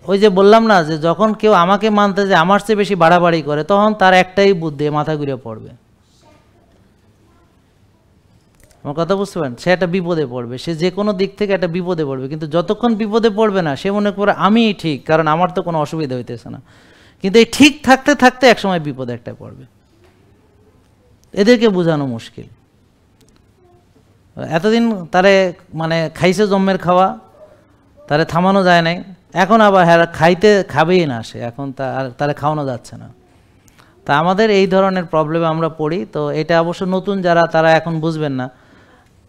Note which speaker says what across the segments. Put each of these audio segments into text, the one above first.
Speaker 1: ওই যে বললাম না যে যখন কেউ আমাকে মানতে যে আমার চেয়ে বেশি বাড়াবাড়ি করে, তখন তার একটাই বুদ্ধি, মাথা ঘুরে পড়বে। আমার কথা বুঝতে পারেন? সে একটা বিপদে পড়বে, সে যে কোনো দিক থেকে একটা বিপদে পড়বে। কিন্তু যতক্ষণ বিপদে পড়বে না, সে মনে করে আমিই ঠিক, কারণ আমার তো কোনো অসুবিধা হইতেছে না। কিন্তু এই ঠিক থাকতে থাকতে একসময় বিপদে একটা পড়বে। এদেরকে বোঝানো মুশকিল। এতদিন তারে মানে খাইছে জম্মের খাওয়া, তারে থামানো যায় নাই, এখন আবার হ্যাঁ খাবেই না সে, এখন তারে খাওয়ানো যাচ্ছে না। তা আমাদের এই ধরনের প্রবলেমে আমরা পড়ি। তো এটা অবশ্য নতুন যারা, তারা এখন বুঝবেন না।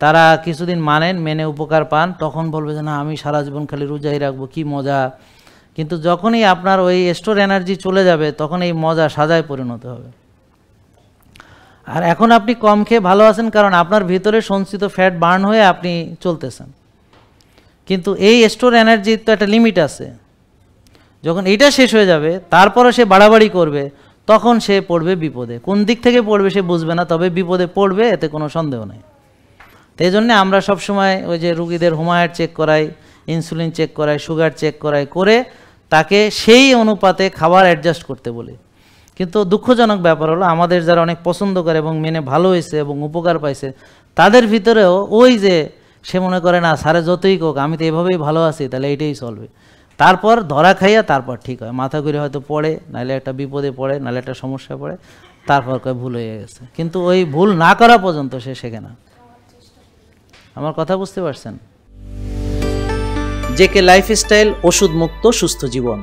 Speaker 1: তারা কিছুদিন মানেন, মেনে উপকার পান, তখন বলবে যে না আমি সারা জীবন খালি রোজাই রাখবো, কি মজা। কিন্তু যখনই আপনার ওই স্টোর এনার্জি চলে যাবে, তখন এই মজা সাজায় পরিণত হবে। আর এখন আপনি কম খেয়ে ভালো আছেন, কারণ আপনার ভিতরে সঞ্চিত ফ্যাট বার্ন হয়ে আপনি চলতেছেন। কিন্তু এই স্টোর এনার্জির তো একটা লিমিট আছে। যখন এইটা শেষ হয়ে যাবে, তারপরে সে বাড়াবাড়ি করবে, তখন সে পড়বে বিপদে। কোন দিক থেকে পড়বে সে বুঝবে না, তবে বিপদে পড়বে, এতে কোনো সন্দেহ নেই। তো এই জন্যে আমরা সবসময় ওই যে রুগীদের হোমায়ার চেক করাই, ইনসুলিন চেক করাই, সুগার চেক করাই, করে তাকে সেই অনুপাতে খাবার অ্যাডজাস্ট করতে বলি। কিন্তু দুঃখজনক ব্যাপার হলো, আমাদের যারা অনেক পছন্দ করে এবং মেনে ভালো হয়েছে এবং উপকার পাইছে, তাদের ভিতরেও ওই যে সে মনে করে না সারে যতই কোক আমি তো এভাবেই ভালো আছি, তাহলে এইটাই চলবে। তারপর ধরা খাইয়া তারপর ঠিক হয়, মাথা ঘুরে হয়তো পড়ে, নাহলে একটা বিপদে পড়ে, নাহলে একটা সমস্যা পড়ে, তারপর কয় ভুল হয়ে গেছে। কিন্তু ওই ভুল না করা পর্যন্ত সে শেখে না। আমার কথা বুঝতে পারছেন? জেকে লাইফস্টাইল, ওষুধ মুক্ত সুস্থ জীবন।